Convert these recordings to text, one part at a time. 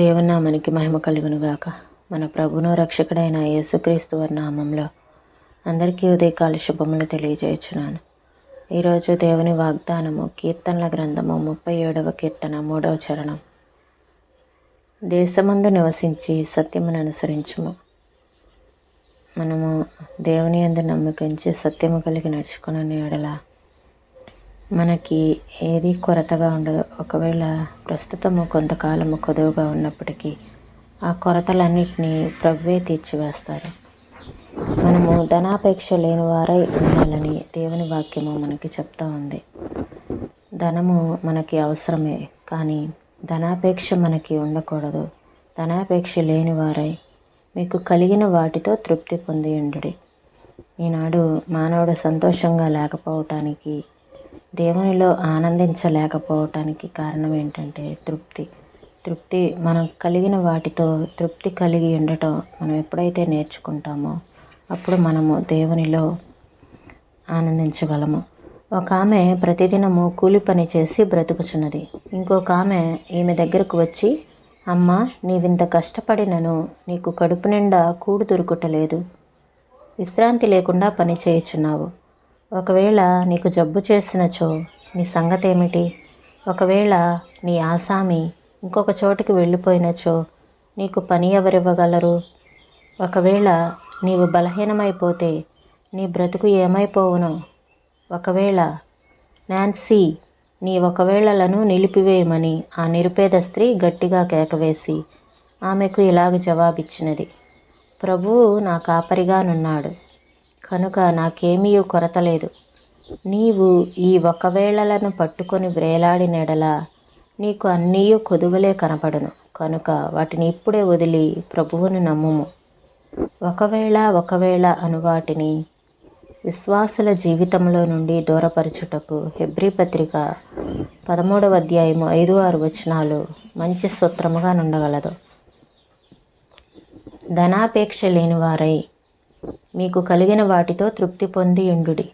దేవుని నామానికి మహిమ కలుగునుగాక. మన ప్రభువును రక్షకుడైన యేసుక్రీస్తు వారి నామంలో అందరికీ ఉదయకాల శుభములు తెలియజేయుచున్నాను. ఈరోజు దేవుని వాగ్దానము కీర్తనల గ్రంథము 37వ కీర్తన 3వ చరణం. దేశమందు నివసించి సత్యమును అనుసరించుము. మనము దేవుని యందు నమ్మకించి సత్యము కలిగి నడుచుకునే ఎడల మనకి ఏది కొరతగా ఉండదు. ఒకవేళ ప్రస్తుతము కొంతకాలము కొదువుగా ఉన్నప్పటికీ ఆ కొరతలన్నిటినీ ప్రభువే తీర్చివేస్తారు. మనము ధనాపేక్ష లేని వారై ఉండాలని దేవుని వాక్యము మనకి చెప్తా ఉంది. ధనము మనకి అవసరమే, కానీ ధనాపేక్ష మనకి ఉండకూడదు. ధనాపేక్ష లేని వారై మీకు కలిగిన వాటితో తృప్తి పొంది ఉండుడి. ఈనాడు మానవుడు సంతోషంగా లేకపోవటానికి, దేవునిలో ఆనందించలేకపోవటానికి కారణం ఏంటంటే తృప్తి మనం కలిగిన వాటితో తృప్తి కలిగి ఉండటం మనం ఎప్పుడైతే నేర్చుకుంటామో అప్పుడు మనము దేవునిలో ఆనందించగలము. ఒక ఆమె ప్రతిదినము కూలి పని చేసి బ్రతుకుచున్నది. ఇంకొక ఆమె ఈమె దగ్గరకు వచ్చి, అమ్మా, నీవింత కష్టపడినను నీకు కడుపు నిండా కూడు దొరుకుటలేదు, విశ్రాంతి లేకుండా పని చేయుచున్నావు. ఒకవేళ నీకు జబ్బు చేసినచో నీ సంగతి ఏమిటి? ఒకవేళ నీ ఆసామి ఇంకొక చోటికి వెళ్ళిపోయినచో నీకు పని ఎవరివ్వగలరు? ఒకవేళ నీవు బలహీనమైపోతే నీ బ్రతుకు ఏమైపోవును? ఒకవేళ నాన్సీ నీ ఒకవేళలను నిలిపివేయమని ఆ నిరుపేద స్త్రీ గట్టిగా కేకవేసి ఆమెకు ఇలాగ జవాబిచ్చినది, ప్రభువు నా కాపరిగానున్నాడు కనుక నాకేమీ కొరత లేదు. నీవు ఈ ఒకవేళలను పట్టుకొని వ్రేలాడినెడల నీకు అన్నీ కొదువలే కనపడును. కనుక వాటిని ఇప్పుడే వదిలి ప్రభువును నమ్ముము. ఒకవేళ అను వాటిని విశ్వాసుల జీవితంలో నుండి దూరపరచుటకు హెబ్రీ పత్రిక 13వ అధ్యాయము 5-6 వచనాలు మంచి సూత్రముగా నుండగలదు. ధనాపేక్ష లేని వారై మీకు కలిగిన వాటితో తృప్తి పొంది ఉండుడి.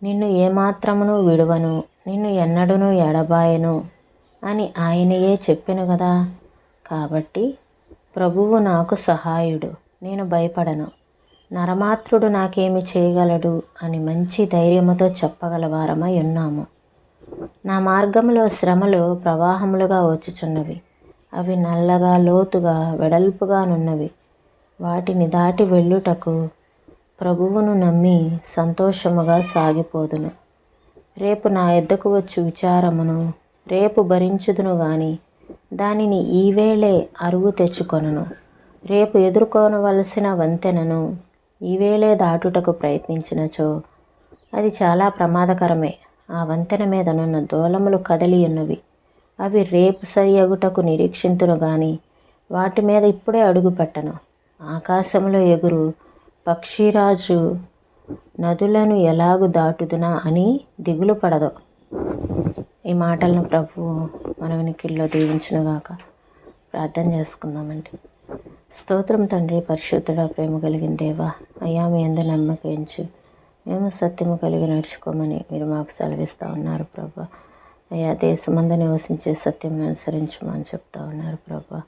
నిన్ను ఏమాత్రమును విడువను, నిన్ను ఎన్నడూను ఎడబాయను అని ఆయనయే చెప్పెను కదా. కాబట్టి ప్రభువు నాకు సహాయుడు, నేను భయపడను, నరమాత్రుడు నాకేమి చేయగలడు అని మంచి ధైర్యముతో చెప్పగలవారమై ఉన్నాము. నా మార్గంలో శ్రమలు ప్రవాహములుగా వచ్చుచున్నవి. అవి నల్లగా లోతుగా వెడల్పుగానున్నవి. వాటిని దాటి వెళ్ళుటకు ప్రభువును నమ్మి సంతోషముగా సాగిపోదును. రేపు నా యొద్దకు వచ్చు విచారమును రేపు భరించుదును గాని దానిని ఈవేళే అరువు తెచ్చుకొనును. రేపు ఎదుర్కొనవలసిన వంతెనను ఈవేళే దాటుటకు ప్రయత్నించినచో అది చాలా ప్రమాదకరమే. ఆ వంతెన మీదనున్న దూలములు కదలి ఉన్నవి. అవి రేపు సరి అగుటకు నిరీక్షింతును గాని వాటి మీద ఇప్పుడే అడుగు పెట్టను. ఆకాశంలో ఎగురు పక్షిరాజు నదులను ఎలాగు దాటుదునా అని దిగులు పడదు. ఈ మాటలను ప్రభువు మన వినికిడిలో దీవించునుగాక. ప్రార్థన చేసుకుందామండి. స్తోత్రం తండ్రి, పరిశుద్ధుడా, ప్రేమ కలిగిన దేవా, అయ్యా మీ యందు నమ్మకం ఉంచి మేము సత్యము కలిగి నడుచుకోమని మీరు మాకు సెలవిస్తూ ఉన్నారు ప్రభా. అయ్యా దేశమందు నివసించే సత్యం అనుసరించమని చెప్తా ఉన్నారు ప్రభా.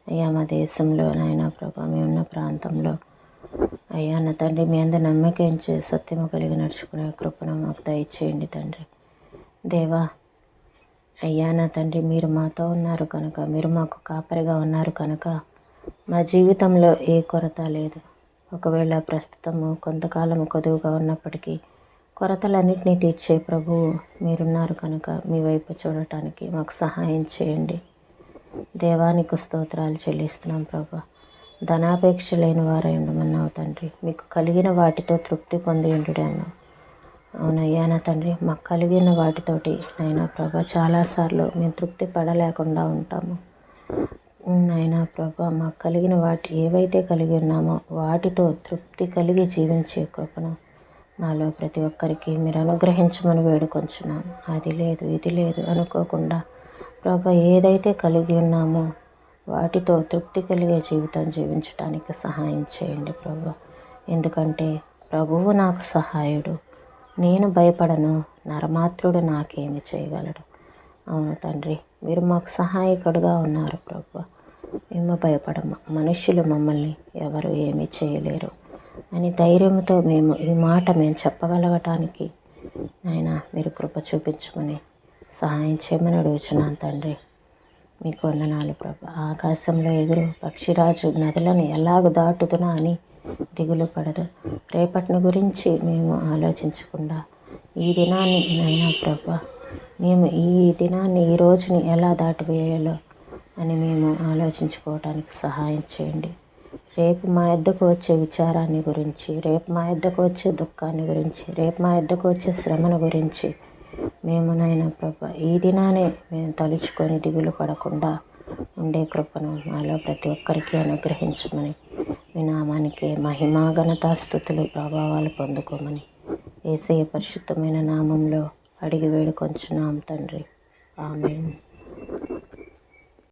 అయ్యా మా దేశంలో నాయనా ప్రభా, మేమున్న ప్రాంతంలో అయ్యా నా తండ్రి మీ అందరూ నమ్మకించే సత్యము కలిగి నడుచుకునే కృపను మాకు దయచేయండి తండ్రి. దేవా అయ్యా నా తండ్రి, మీరు మాతో ఉన్నారు కనుక, మీరు మాకు కాపరిగా ఉన్నారు కనుక మా జీవితంలో ఏ కొరత లేదు. ఒకవేళ ప్రస్తుతము కొంతకాలము కొదువుగా ఉన్నప్పటికీ కొరతలన్నింటినీ తీర్చే ప్రభువు మీరున్నారు కనుక మీ వైపు చూడటానికి మాకు సహాయం చేయండి. దేవానికి స్తోత్రాలు చెల్లిస్తున్నాం ప్రభా. ధనాపేక్ష లేని వారై ఉండమన్నావు తండ్రి. మీకు కలిగిన వాటితో తృప్తి పొంది ఉండుడి అన్నావు. అవునయ్యా నా తండ్రి, మాకు కలిగిన వాటితోటి నైనా ప్రభా చాలాసార్లు మేము తృప్తి పడలేకుండా ఉంటాము. నైనా ప్రభా మాకు కలిగిన వాటి ఏవైతే కలిగి ఉన్నామో వాటితో తృప్తి కలిగి జీవించే కృపను నాలో ప్రతి ఒక్కరికి మీరు అనుగ్రహించమని వేడుకొంచున్నాను. అది లేదు ఇది లేదు అనుకోకుండా ప్రభా ఏదైతే కలిగి ఉన్నామో వాటితో తృప్తి కలిగే జీవితం జీవించడానికి సహాయం చేయండి ప్రభా. ఎందుకంటే ప్రభువు నాకు సహాయుడు, నేను భయపడను, నరమాత్రుడు నాకేమి చేయగలడు. అవును తండ్రి, మీరు మాకు సహాయకుడుగా ఉన్నారు ప్రభు. మేము భయపడము, మనుష్యులు మమ్మల్ని ఎవరు ఏమీ చేయలేరు అని ధైర్యంతో ఈ మాట మేము చెప్పగలగటానికి ఆయన మీరు కృప చూపించమని సహాయం చేయమని అడుగుచున్నాను తండ్రి. మీకు వందనాలు ప్రభు. ఆకాశంలో ఎగురు పక్షిరాజు నదులను ఎలాగ దాటుతున్నా అని దిగులు పడదు. రేపటిని గురించి మేము ఆలోచించకుండా ఈ దినాన్ని నైనా ప్రభు, మేము ఈ దినాన్ని ఈ రోజుని ఎలా దాటివేయాలో అని మేము ఆలోచించుకోవటానికి సహాయం చేయండి. రేపు మా యొద్దకు వచ్చే విచారాన్ని గురించి, రేపు మా యొద్దకు వచ్చే దుఃఖాన్ని గురించి, రేపు మా యొద్దకు వచ్చే శ్రమను గురించి మేము నైనా ప్రభు ఈ దినానే మేము తలుచుకొని దిగులు పడకుండా ఉండే కృపను మాలో ప్రతి ఒక్కరికి అనుగ్రహించమని, మీ నామానికి మహిమా ఘనత స్తుతులు ప్రభావాలు పొందుకోమని యేసయ్య పరిశుద్ధమైన నామంలో అడిగి వేడుకొంచున్నాం తండ్రి. ఆమేన్.